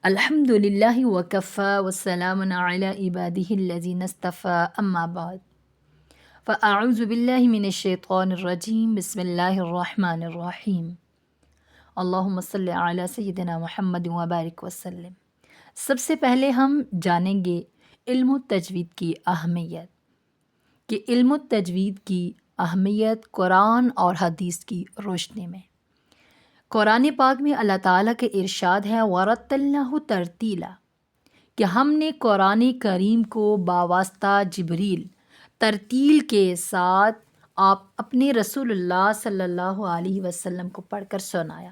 الحمد للہ وکفا والسلام علی عباده الذین اصطفى اما بعد فاعوذ باللہ من الشیطان الرجیم بسم اللہ الرحمن الرحیم اللہم صلی علی سیدنا محمد وبارک وسلم۔ سب سے پہلے ہم جانیں گے علم التجوید کی اہمیت، کہ علم التجوید کی اہمیت قرآن اور حدیث کی روشنی میں۔ قرآن پاک میں اللہ تعالیٰ کے ارشاد ہے وَرَتَّلْنَاهُ تَرْتِيلًا، کہ ہم نے قرآن کریم کو باواسطہ جبریل ترتیل کے ساتھ آپ اپنے رسول اللہ صلی اللہ علیہ وسلم کو پڑھ کر سنایا۔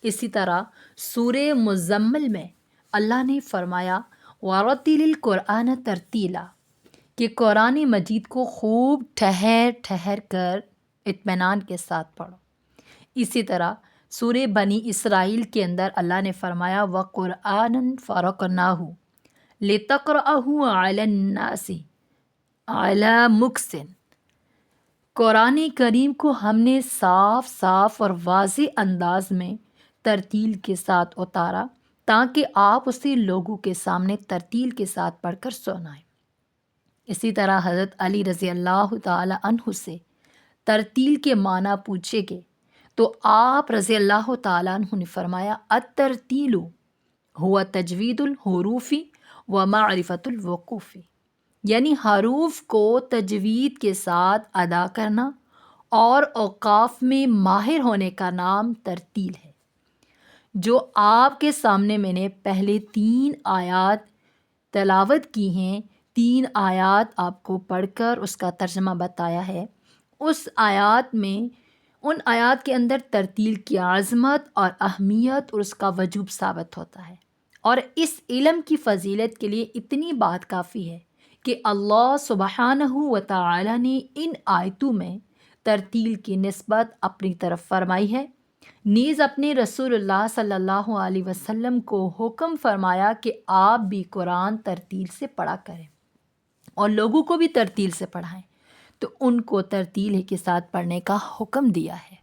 اسی طرح سورہ مزمل میں اللہ نے فرمایا وَرَتِّلِ الْقُرْآنَ تَرْتِيلًا، کہ قرآن مجید کو خوب ٹھہر ٹھہر کر اطمینان کے ساتھ پڑھو۔ اسی طرح سورہ بنی اسرائیل کے اندر اللہ نے فرمایا وَقُرْآنًا فَرَقْنَاهُ لِتَقْرَأَهُ عَلَى النَّاسِ عَلَى مُكْثٍ، قرآن کریم کو ہم نے صاف صاف اور واضح انداز میں ترتیل کے ساتھ اتارا تاکہ آپ اسے لوگوں کے سامنے ترتیل کے ساتھ پڑھ کر سنائیں۔ اسی طرح حضرت علی رضی اللہ تعالی عنہ سے ترتیل کے معنی پوچھے گئے تو آپ رضی اللہ تعالیٰ عنہ نے فرمایا الترتیل ہوا تجوید الحروف و معرفت الوقوف، یعنی حروف کو تجوید کے ساتھ ادا کرنا اور اوقاف میں ماہر ہونے کا نام ترتیل ہے۔ جو آپ کے سامنے میں نے پہلے 3 آیات تلاوت کی ہیں، 3 آیات آپ کو پڑھ کر اس کا ترجمہ بتایا ہے، اس آیات میں ان آیات کے اندر ترتیل کی عظمت اور اہمیت اور اس کا وجوب ثابت ہوتا ہے۔ اور اس علم کی فضیلت کے لیے اتنی بات کافی ہے کہ اللہ سبحانہ و تعالی نے ان آیتوں میں ترتیل کی نسبت اپنی طرف فرمائی ہے، نیز اپنے رسول اللہ صلی اللہ علیہ وسلم کو حکم فرمایا کہ آپ بھی قرآن ترتیل سے پڑھا کریں اور لوگوں کو بھی ترتیل سے پڑھائیں، تو ان کو ترتیل کے ساتھ پڑھنے کا حکم دیا ہے۔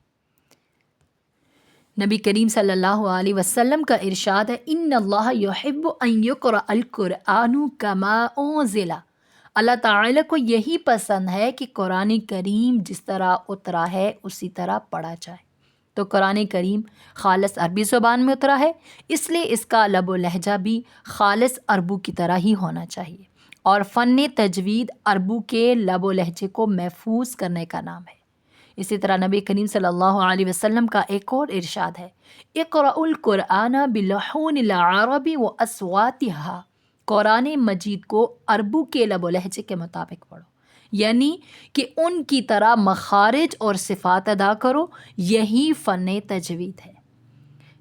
نبی کریم صلی اللہ علیہ وسلم کا ارشاد ہے ان اللہ یحب ان یقرأ القرآن کما انزل، اللہ تعالیٰ کو یہی پسند ہے کہ قرآن کریم جس طرح اترا ہے اسی طرح پڑھا جائے۔ تو قرآن کریم خالص عربی زبان میں اترا ہے، اس لیے اس کا لب و لہجہ بھی خالص عربو کی طرح ہی ہونا چاہیے، اور فن تجوید عربو کے لب و لہجے کو محفوظ کرنے کا نام ہے۔ اسی طرح نبی کریم صلی اللہ علیہ وسلم کا ایک اور ارشاد ہے اقرأوا القرآن بلحون العرب واصواتها، قرآن مجید کو عربو کے لب و لہجے کے مطابق پڑھو، یعنی کہ ان کی طرح مخارج اور صفات ادا کرو، یہی فن تجوید ہے۔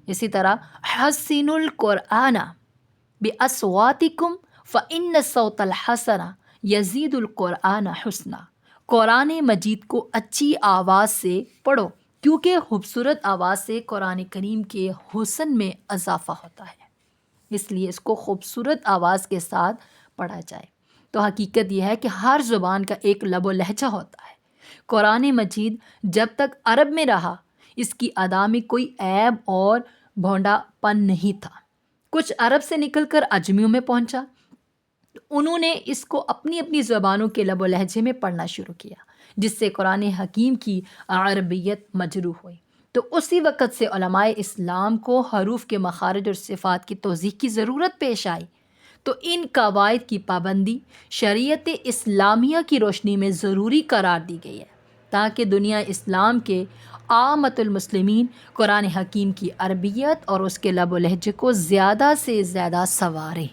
اسی طرح حسنوا القرآن باصواتکم فإن الصوت الحسن یزید القرآن حسنا، قرآن مجید کو اچھی آواز سے پڑھو کیونکہ خوبصورت آواز سے قرآن کریم کے حسن میں اضافہ ہوتا ہے، اس لیے اس کو خوبصورت آواز کے ساتھ پڑھا جائے۔ تو حقیقت یہ ہے کہ ہر زبان کا ایک لب و لہجہ ہوتا ہے۔ قرآن مجید جب تک عرب میں رہا اس کی ادا میں کوئی عیب اور بھونڈا پن نہیں تھا۔ کچھ عرب سے نکل کر عجمیوں میں پہنچا، انہوں نے اس کو اپنی اپنی زبانوں کے لب و لہجے میں پڑھنا شروع کیا، جس سے قرآن حکیم کی عربیت مجروح ہوئی۔ تو اسی وقت سے علماء اسلام کو حروف کے مخارج اور صفات کی توضیح کی ضرورت پیش آئی، تو ان قواعد کی پابندی شریعت اسلامیہ کی روشنی میں ضروری قرار دی گئی ہے تاکہ دنیا اسلام کے عامت المسلمین قرآن حکیم کی عربیت اور اس کے لب و لہجے کو زیادہ سے زیادہ سنواریں۔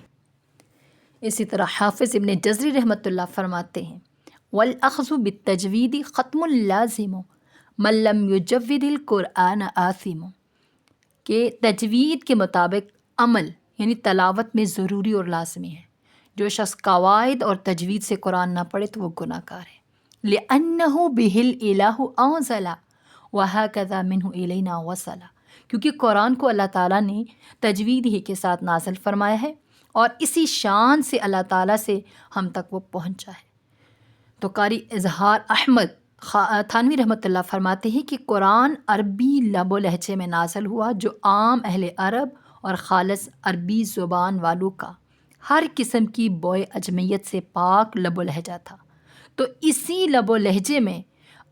اسی طرح حافظ ابن جزری رحمۃ اللہ فرماتے ہیں والأخذ بالتجوید ختم لازم من لم یجود القرآن آثم، کہ تجوید کے مطابق عمل یعنی تلاوت میں ضروری اور لازمی ہے۔ جو شخص قواعد اور تجوید سے قرآن نہ پڑھے تو وہ گناہ گار ہے۔ لأنہ بہ الإلہ انزل وہکذا منہ الینا وصل، کیونکہ قرآن کو اللہ تعالیٰ نے تجوید ہی کے ساتھ نازل فرمایا ہے اور اسی شان سے اللہ تعالیٰ سے ہم تک وہ پہنچا ہے۔ تو قاری اظہار احمد تھانوی رحمۃ اللہ فرماتے ہیں کہ قرآن عربی لب و لہجے میں نازل ہوا جو عام اہل عرب اور خالص عربی زبان والوں کا ہر قسم کی بوئے اجمیت سے پاک لب و لہجہ تھا۔ تو اسی لب و لہجے میں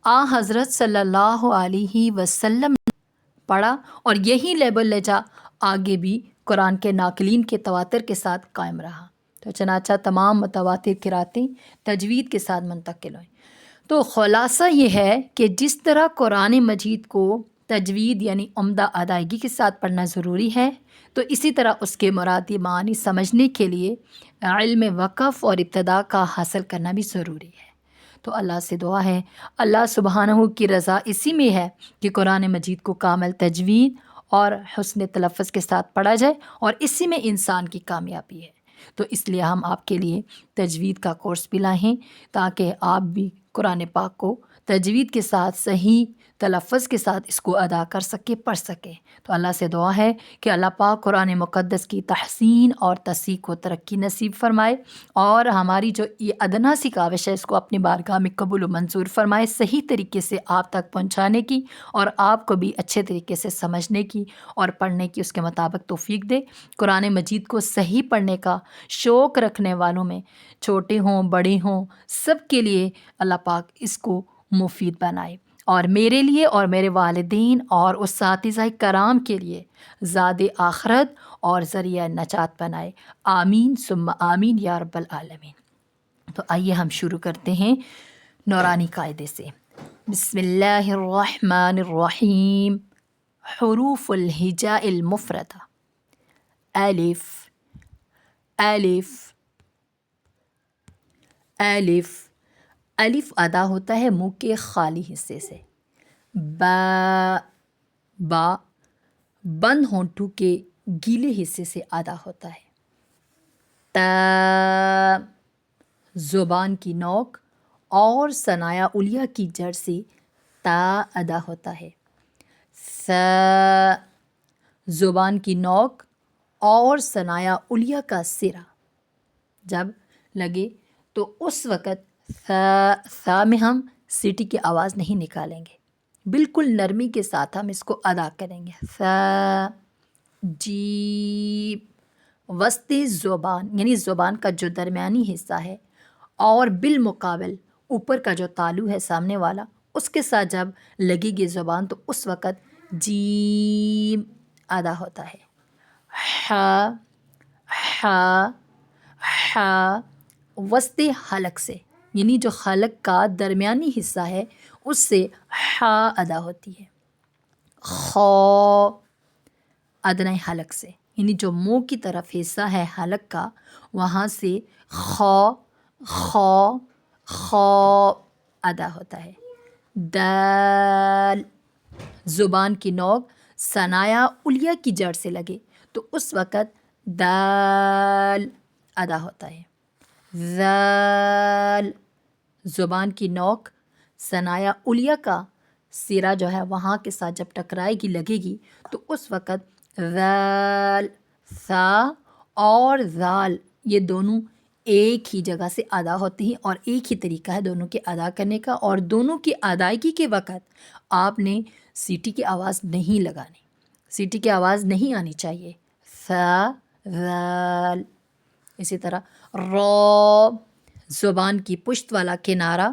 آ حضرت صلی اللہ علیہ وسلم پڑھا، اور یہی لب و لہجہ آگے بھی قرآن کے ناقلین کے تواتر کے ساتھ قائم رہا۔ تو چنانچہ تمام متواتر قراتیں تجوید کے ساتھ منتقل ہوئیں۔ تو خلاصہ یہ ہے کہ جس طرح قرآن مجید کو تجوید یعنی عمدہ ادائیگی کے ساتھ پڑھنا ضروری ہے، تو اسی طرح اس کے مرادی معنی سمجھنے کے لیے علم وقف اور ابتدا کا حاصل کرنا بھی ضروری ہے۔ تو اللہ سے دعا ہے، اللہ سبحانہ کی رضا اسی میں ہے کہ قرآن مجید کو کامل تجوید اور حسن تلفظ کے ساتھ پڑھا جائے، اور اسی میں انسان کی کامیابی ہے۔ تو اس لیے ہم آپ کے لیے تجوید کا کورس بھی لائے ہیں تاکہ آپ بھی قرآن پاک کو تجوید کے ساتھ صحیح تلفظ کے ساتھ اس کو ادا کر سکے، پڑھ سکے۔ تو اللہ سے دعا ہے کہ اللہ پاک قرآن مقدس کی تحسین اور تصحیح کو ترقی نصیب فرمائے، اور ہماری جو یہ ادنا سی کاوش ہے اس کو اپنی بارگاہ میں قبول و منظور فرمائے، صحیح طریقے سے آپ تک پہنچانے کی، اور آپ کو بھی اچھے طریقے سے سمجھنے کی اور پڑھنے کی اس کے مطابق توفیق دے۔ قرآن مجید کو صحیح پڑھنے کا شوق رکھنے والوں میں چھوٹے ہوں بڑے ہوں سب کے لیے اللہ پاک اس کو مفید بنائے، اور میرے لیے اور میرے والدین اور اساتذہ کرام کے لیے زاد آخرت اور ذریعہ نجات بنائے۔ آمین ثم آمین یا رب العالمین۔ تو آئیے ہم شروع کرتے ہیں نورانی قاعدے سے۔ بسم اللہ الرحمن الرحیم۔ حروف الہجاء المفردہ۔ الف، الف، الف۔ الف ادا ہوتا ہے منہ کے خالی حصے سے۔ با، با بند ہونٹوں کے گیلے حصے سے ادا ہوتا ہے۔ تا، زبان کی نوک اور ثنایا علیہ کی جڑ سے تا ادا ہوتا ہے۔ ثا، زبان کی نوک اور ثنایا علیہ کا سرا جب لگے تو اس وقت ثا میں ہم سیٹی کی آواز نہیں نکالیں گے، بالکل نرمی کے ساتھ ہم اس کو ادا کریں گے۔ ثا، جیم، وسط زبان یعنی زبان کا جو درمیانی حصہ ہے اور بالمقابل اوپر کا جو تالو ہے سامنے والا، اس کے ساتھ جب لگے گی زبان تو اس وقت جیم ادا ہوتا ہے۔ ہا، ہا، ہا وسط حلق سے یعنی جو حلق کا درمیانی حصہ ہے اس سے ہا ادا ہوتی ہے۔ خو، ادنی حلق سے یعنی جو منہ کی طرف حصہ ہے حلق کا، وہاں سے خو، خو، خو ادا ہوتا ہے۔ دال، زبان کی نوک ثنایا علیہ کی جڑ سے لگے تو اس وقت دال ادا ہوتا ہے۔ ذال، زبان کی نوک ثنایا علیہ کا سرا جو ہے وہاں کے ساتھ جب ٹکرائے گی لگے گی تو اس وقت ذال، ثا اور ذال یہ دونوں ایک ہی جگہ سے ادا ہوتی ہیں، اور ایک ہی طریقہ ہے دونوں کے ادا کرنے کا، اور دونوں کی ادائیگی کے وقت آپ نے سیٹی کی آواز نہیں لگانی، سیٹی کی آواز نہیں آنی چاہیے۔ ثا، ذال۔ اسی طرح رو، زبان کی پشت والا کنارہ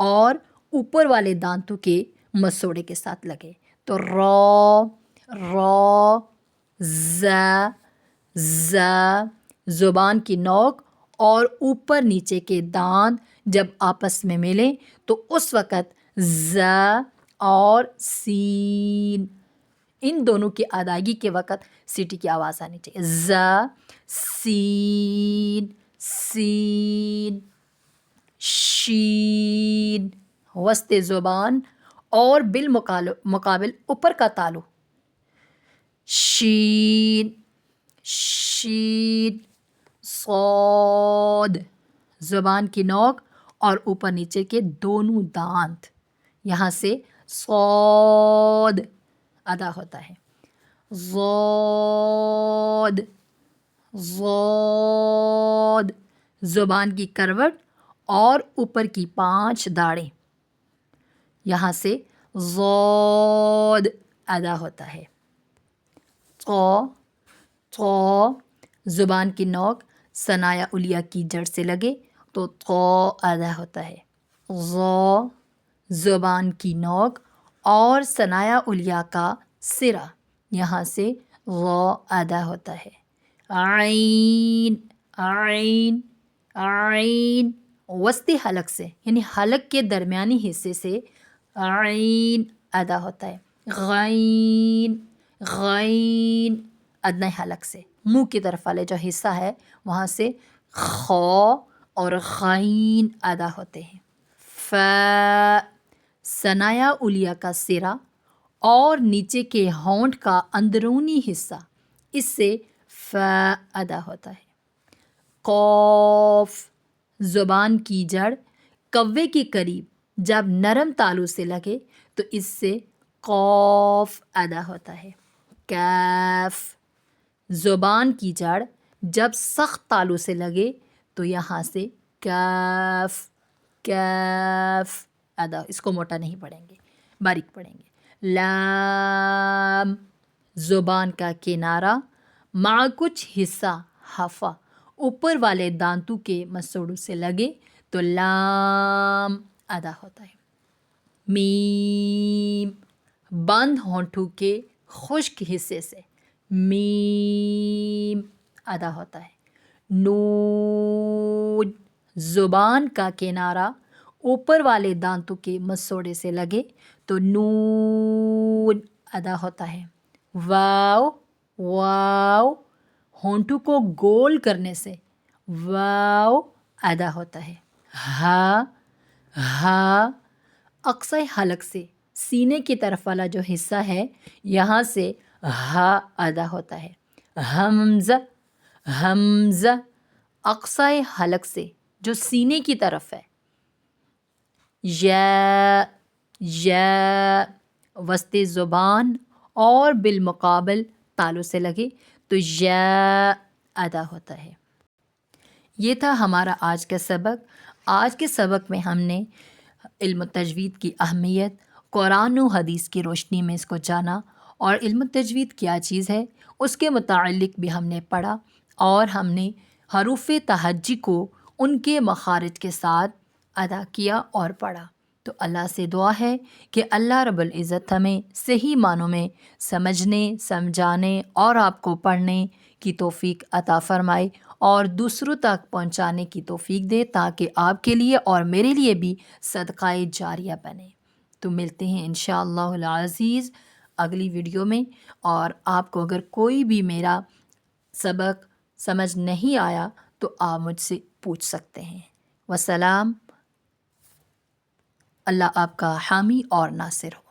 اور اوپر والے دانتوں کے مسوڑے کے ساتھ لگے تو رو، رو۔ زا، زا، زبان کی نوک اور اوپر نیچے کے دانت جب آپس میں ملیں تو اس وقت زا اور سین، ان دونوں کی ادائیگی کے وقت سیٹی کی آواز آنی چاہیے۔ زا، سین، سین، شین، وسط زبان اور بالمقابل اوپر کا تالو، شین، شین، صاد، زبان کی نوک اور اوپر نیچے کے دونوں دانت، یہاں سے صاد ادا ہوتا ہے۔ ضاد، ضاد، زبان کی کروٹ اور اوپر کی 5 داڑیں، یہاں سے ضاد ادا ہوتا ہے۔ قو، تو زبان کی نوک ثنایا علیہ کی جڑ سے لگے تو ادا ہوتا ہے. غ زبان کی نوک اور ثنایا علیہ کا سرا یہاں سے غ ادا ہوتا ہے. عین عین عین وسطی حلق سے یعنی حلق کے درمیانی حصے سے عین ادا ہوتا ہے. غین غین ادنی حلق سے منہ کی طرف والے جو حصہ ہے وہاں سے خ اور غین ادا ہوتے ہیں. ف ثنایا علیہ کا سرا اور نیچے کے ہونٹ کا اندرونی حصہ اس سے ف ادا ہوتا ہے. قوف زبان کی جڑ کوے کے قریب جب نرم تالو سے لگے تو اس سے قوف ادا ہوتا ہے. کیف زبان کی جڑ جب سخت تالو سے لگے تو یہاں سے کیف کیف ادا. اس کو موٹا نہیں پڑھیں گے، باریک پڑھیں گے. لام زبان کا کنارہ مع کچھ حصہ ہفا اوپر والے دانتوں کے مسوڑوں سے لگے تو لام ادا ہوتا ہے. میم بند ہونٹوں کے خشک حصے سے میم ادا ہوتا ہے. نون زبان کا کنارہ اوپر والے دانتوں کے مسوڑے سے لگے تو نون ادا ہوتا ہے. واو واو ہونٹوں کو گول کرنے سے واو ادا ہوتا ہے. ہا ہا اقصی حلق سے سینے کی طرف والا جو حصہ ہے یہاں سے ہا ادا ہوتا ہے. حمزہ حمزہ اقصی حلق سے جو سینے کی طرف ہے. یا یا وسط زبان اور بالمقابل تالو سے لگے تو یا ادا ہوتا ہے. یہ تھا ہمارا آج کا سبق. آج کے سبق میں ہم نے علم تجوید کی اہمیت قرآن و حدیث کی روشنی میں اس کو جانا اور علم تجوید کیا چیز ہے اس کے متعلق بھی ہم نے پڑھا اور ہم نے حروف تہجی کو ان کے مخارج کے ساتھ ادا کیا اور پڑھا. تو اللہ سے دعا ہے کہ اللہ رب العزت ہمیں صحیح معنوں میں سمجھنے سمجھانے اور آپ کو پڑھنے کی توفیق عطا فرمائے اور دوسروں تک پہنچانے کی توفیق دے تاکہ آپ کے لیے اور میرے لیے بھی صدقہ جاریہ بنے. تو ملتے ہیں انشاءاللہ العزیز اگلی ویڈیو میں. اور آپ کو اگر کوئی بھی میرا سبق سمجھ نہیں آیا تو آپ مجھ سے پوچھ سکتے ہیں. وسلام. اللہ آپ کا حامی اور ناصر ہو.